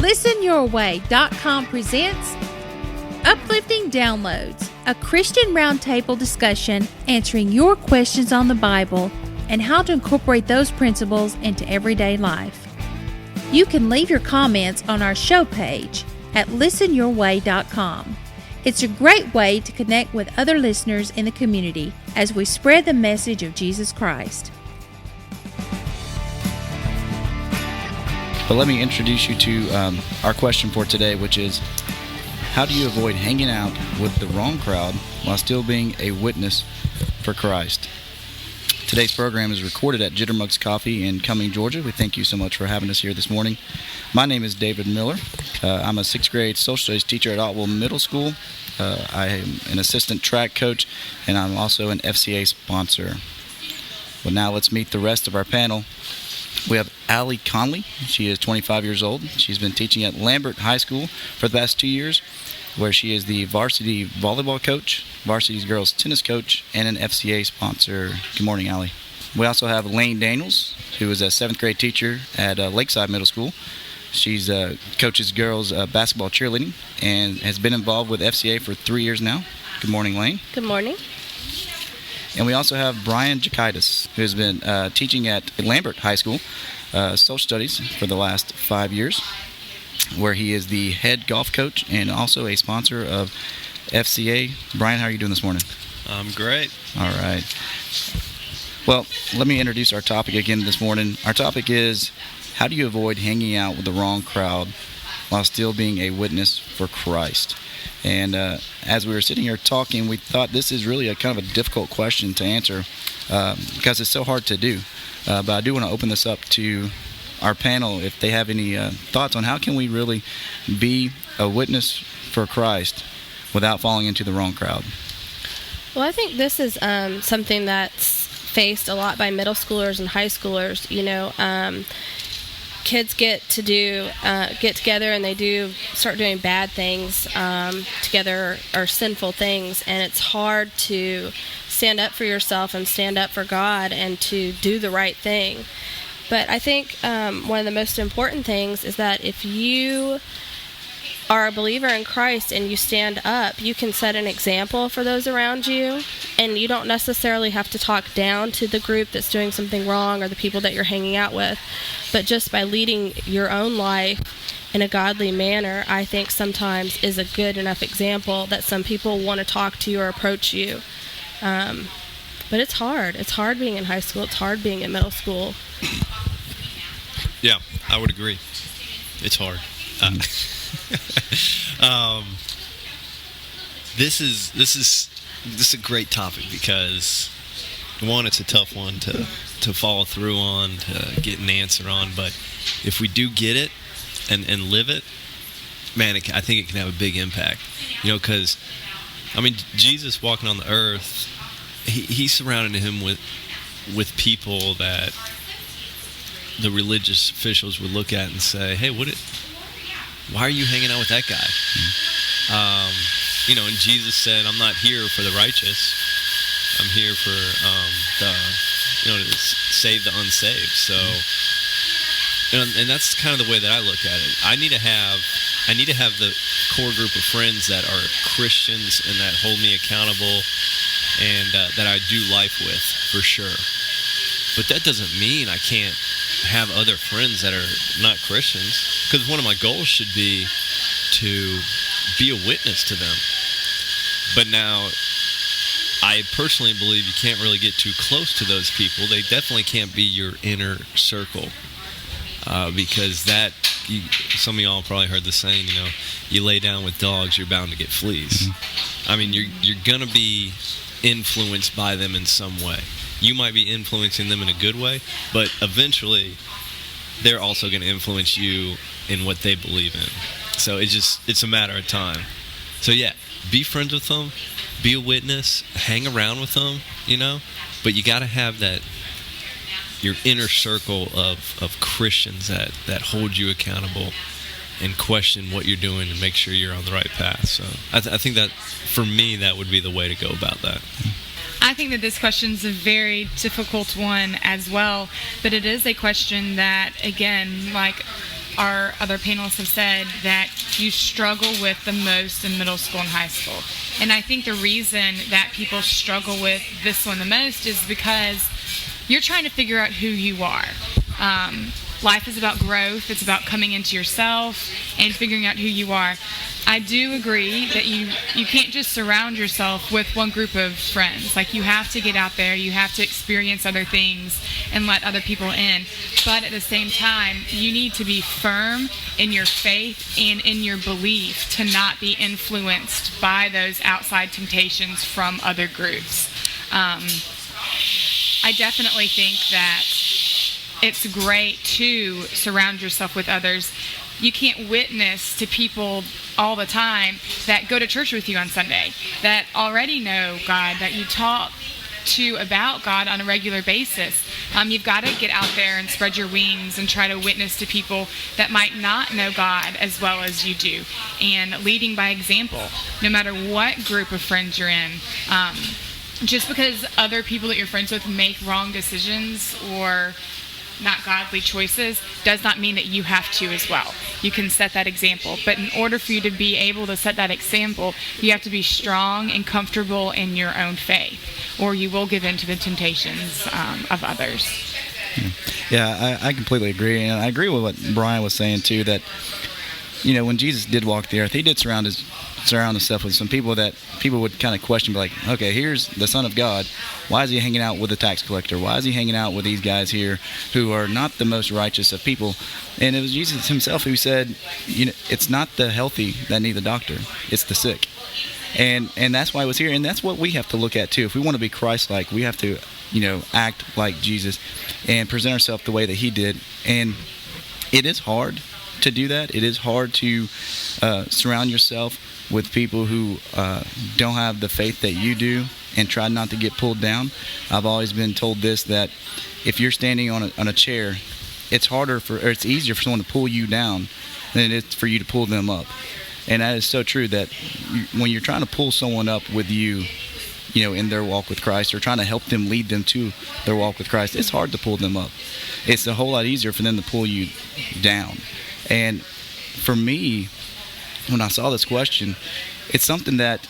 ListenYourWay.com presents Uplifting Downloads, a Christian roundtable discussion answering your questions on the Bible and how to incorporate those principles into everyday life. You can leave your comments on our show page at ListenYourWay.com. It's a great way to connect with other listeners in the community as we spread the message of Jesus Christ. But let me introduce you to our question for today, which is, how do you avoid hanging out with the wrong crowd while still being a witness for Christ? Today's program is recorded at Jittermugs Coffee in Cumming, Georgia. We thank you so much for having us here this morning. My name is David Miller. I'm a 6th grade social studies teacher at Otwell Middle School. I am an assistant track coach, and I'm also an FCA sponsor. Well, now let's meet the rest of our panel. We have Allie Conley. She is 25 years old. She's been teaching at Lambert High School for the past 2 years, where she is the varsity volleyball coach, varsity girls tennis coach, and an FCA sponsor. Good morning, Allie. We also have Lane Daniels, who is a 7th grade teacher at Lakeside Middle School. She's coaches girls basketball cheerleading and has been involved with FCA for 3 years now. Good morning, Lane. Good morning. And we also have Brian Jakaitis, who has been teaching at Lambert High School, social studies for the last 5 years, where he is the head golf coach and also a sponsor of FCA. Brian, how are you doing this morning? I'm great. All right. Well, let me introduce our topic again this morning. Our topic is, how do you avoid hanging out with the wrong crowd while still being a witness for Christ? And as we were sitting here talking, we thought this is really a kind of a difficult question to answer because it's so hard to do. But I do want to open this up to our panel if they have any thoughts on how can we really be a witness for Christ without falling into the wrong crowd. Well, I think this is something that's faced a lot by middle schoolers and high schoolers. You know, kids get together and they start doing bad things together, or sinful things, and it's hard to stand up for yourself and stand up for God and to do the right thing. But I think one of the most important things is that if you are a believer in Christ and you stand up, you can set an example for those around you, and you don't necessarily have to talk down to the group that's doing something wrong or the people that you're hanging out with. But just by leading your own life in a godly manner, I think sometimes is a good enough example that some people want to talk to you or approach you. But it's hard. It's hard being in high school. It's hard being in middle school. Yeah, I would agree. It's hard. This is a great topic because, one, it's a tough one to follow through on, to get an answer on. But if we do get it and live it, man, I think it can have a big impact. You know, because, I mean, Jesus walking on the earth, he surrounded him with people that the religious officials would look at and say, hey, why are you hanging out with that guy? You know, and Jesus said, I'm not here for the righteous. I'm here for to save the unsaved. So, and that's kind of the way that I look at it. I need to have the core group of friends that are Christians and that hold me accountable and that I do life with, for sure. But that doesn't mean I can't have other friends that are not Christians, because one of my goals should be to be a witness to them. But now, I personally believe you can't really get too close to those people. They definitely can't be your inner circle, because some of y'all probably heard the saying, you know, you lay down with dogs, you're bound to get fleas. I mean, you're going to be influenced by them in some way. You might be influencing them in a good way, but eventually they're also going to influence you in what they believe in. So it's a matter of time. So yeah, be friends with them, be a witness, hang around with them, you know, but you got to have your inner circle of Christians that hold you accountable and question what you're doing and make sure you're on the right path. So I think that, for me, that would be the way to go about that. I think that this question is a very difficult one as well, but it is a question that, again, like our other panelists have said, that you struggle with the most in middle school and high school. And I think the reason that people struggle with this one the most is because you're trying to figure out who you are. Life is about growth. It's about coming into yourself and figuring out who you are. I do agree that you can't just surround yourself with one group of friends. Like, you have to get out there, you have to experience other things and let other people in. But at the same time, you need to be firm in your faith and in your belief to not be influenced by those outside temptations from other groups. I definitely think that it's great to surround yourself with others. You can't witness to people all the time that go to church with you on Sunday, that already know God, that you talk to about God on a regular basis. You've got to get out there and spread your wings and try to witness to people that might not know God as well as you do, and leading by example, no matter what group of friends you're in. Just because other people that you're friends with make wrong decisions or not godly choices does not mean that you have to as well. You can set that example, but in order for you to be able to set that example, you have to be strong and comfortable in your own faith, or you will give in to the temptations of others. Yeah, I completely agree, and I agree with what Brian was saying too, that when Jesus did walk the earth, he did surround himself with some people that people would kind of question, be like, okay, here's the Son of God. Why is he hanging out with a tax collector? Why is he hanging out with these guys here who are not the most righteous of people? And it was Jesus himself who said, it's not the healthy that need the doctor, it's the sick. And that's why he was here, and that's what we have to look at too. If we want to be Christ-like, we have to, act like Jesus and present ourselves the way that he did. And it is hard to do that. It is hard to surround yourself with people who don't have the faith that you do and try not to get pulled down. I've always been told this, that if you're standing on a chair, it's easier for someone to pull you down than it is for you to pull them up. And that is so true, that when you're trying to pull someone up with you, in their walk with Christ, or trying to help them, lead them to their walk with Christ, it's hard to pull them up. It's a whole lot easier for them to pull you down. And for me, when I saw this question, it's something that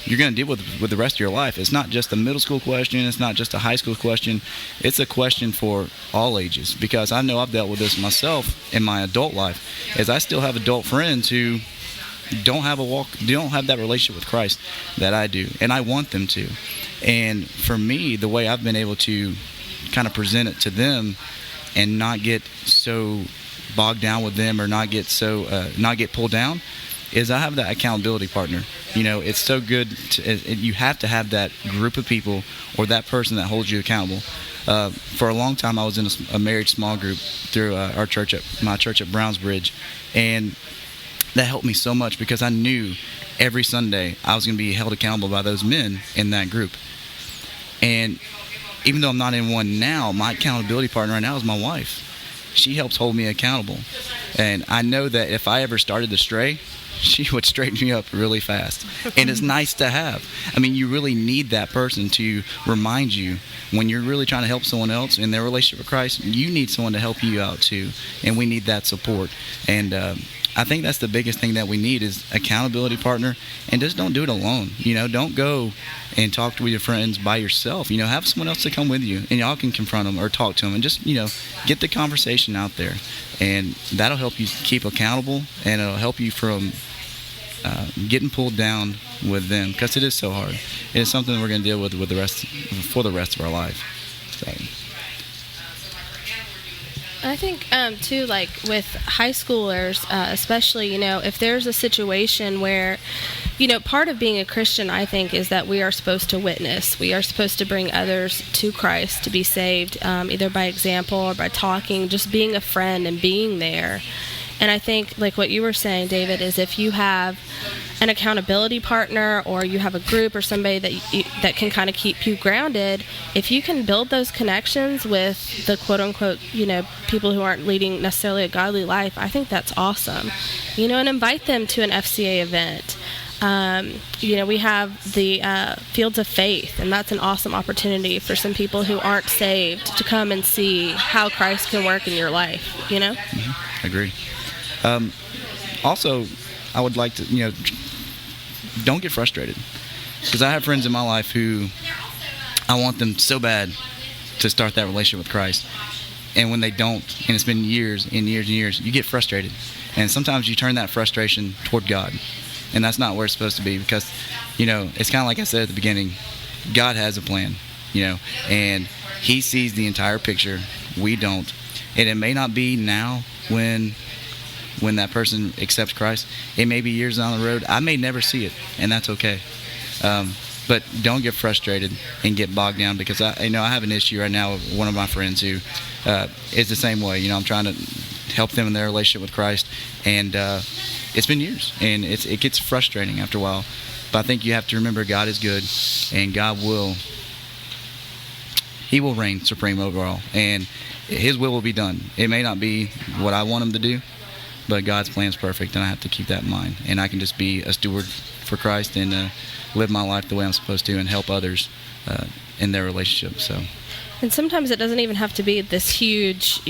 you're going to deal with the rest of your life. It's not just a middle school question. It's not just a high school question. It's a question for all ages, because I know I've dealt with this myself in my adult life, as I still have adult friends who don't have that relationship with Christ that I do, and I want them to. And for me, the way I've been able to kind of present it to them and not get so bogged down with them, or not get pulled down, is I have that accountability partner. It's so good you have to have that group of people, or that person that holds you accountable. For a long time, I was in a marriage small group through my church at Brownsbridge, and that helped me so much, because I knew every Sunday I was going to be held accountable by those men in that group. And even though I'm not in one now, my accountability partner right now is my wife. She helps hold me accountable. And I know that if I ever started to stray, she would straighten me up really fast. And it's nice to have. I mean, you really need that person to remind you when you're really trying to help someone else in their relationship with Christ. You need someone to help you out too. And we need that support. And I think that's the biggest thing that we need, is accountability partner. And just don't do it alone. Don't go and talk with your friends by yourself. Have someone else to come with you, and y'all can confront them or talk to them, and just get the conversation out there. And that'll help you keep accountable, and it'll help you from getting pulled down with them, because it is so hard. It is something we're going to deal with for the rest of our life. So. I think, too, like with high schoolers, especially, if there's a situation where, part of being a Christian, I think, is that we are supposed to witness. We are supposed to bring others to Christ to be saved, either by example or by talking, just being a friend and being there. And I think, like what you were saying, David, is if you have an accountability partner, or you have a group or somebody that can kind of keep you grounded, if you can build those connections with the quote-unquote, people who aren't leading necessarily a godly life, I think that's awesome. And invite them to an FCA event. We have the Fields of Faith, and that's an awesome opportunity for some people who aren't saved to come and see how Christ can work in your life, Mm-hmm. Agree. Also, I would like to, don't get frustrated. Because I have friends in my life who I want them so bad to start that relationship with Christ. And when they don't, and it's been years and years and years, you get frustrated. And sometimes you turn that frustration toward God. And that's not where it's supposed to be, because, it's kind of like I said at the beginning, God has a plan, and He sees the entire picture. We don't. And it may not be now when that person accepts Christ. It may be years down the road. I may never see it, and that's okay. But don't get frustrated and get bogged down, because I have an issue right now with one of my friends who is the same way. I'm trying to help them in their relationship with Christ, and it's been years, and it gets frustrating after a while. But I think you have to remember God is good, and He will reign supreme over all, and His will be done. It may not be what I want Him to do, but God's plan is perfect, and I have to keep that in mind. And I can just be a steward for Christ and live my life the way I'm supposed to, and help others in their relationship. And sometimes it doesn't even have to be this huge,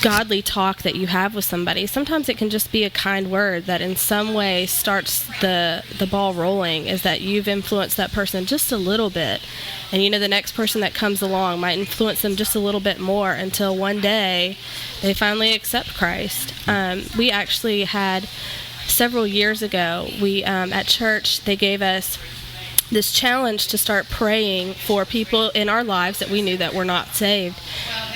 godly talk that you have with somebody. Sometimes it can just be a kind word that in some way starts the ball rolling, is that you've influenced that person just a little bit. And the next person that comes along might influence them just a little bit more, until one day they finally accept Christ. We actually had, several years ago, we at church, they gave us this challenge to start praying for people in our lives that we knew that were not saved.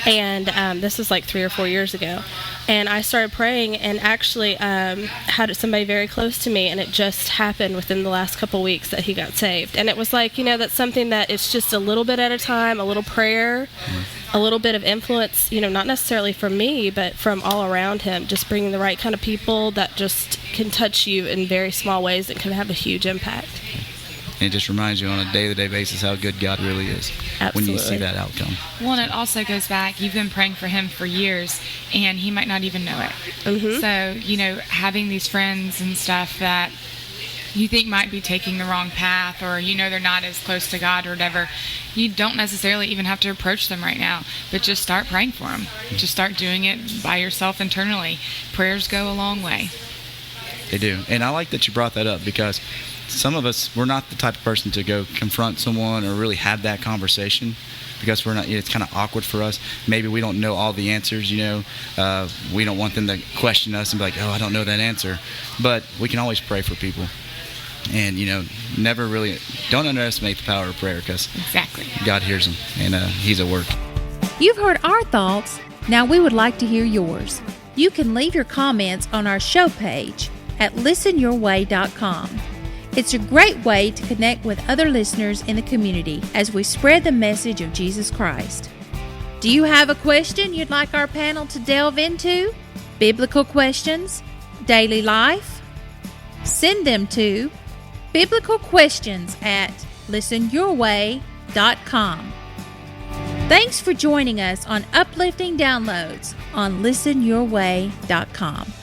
And this was like 3 or 4 years ago. And I started praying, and actually had somebody very close to me, and it just happened within the last couple weeks that he got saved. And it was like, that's something that it's just a little bit at a time, a little prayer, a little bit of influence, not necessarily from me, but from all around him, just bringing the right kind of people that just can touch you in very small ways that can have a huge impact. And it just reminds you on a day-to-day basis how good God really is. Absolutely. When you see that outcome. Well, and it also goes back, you've been praying for him for years, and he might not even know it. Mm-hmm. So, having these friends and stuff that you think might be taking the wrong path, or they're not as close to God or whatever, you don't necessarily even have to approach them right now, but just start praying for them. Just start doing it by yourself internally. Prayers go a long way. They do. And I like that you brought that up, because some of us, we're not the type of person to go confront someone or really have that conversation, because we're not. It's kind of awkward for us. Maybe we don't know all the answers. We don't want them to question us and be like, "Oh, I don't know that answer." But we can always pray for people, and never really don't underestimate the power of prayer, because exactly God hears them, and He's at work. You've heard our thoughts. Now we would like to hear yours. You can leave your comments on our show page at ListenYourWay.com. It's a great way to connect with other listeners in the community as we spread the message of Jesus Christ. Do you have a question you'd like our panel to delve into? Biblical questions? Daily life? Send them to biblicalquestions@listenyourway.com. Thanks for joining us on Uplifting Downloads on ListenYourWay.com.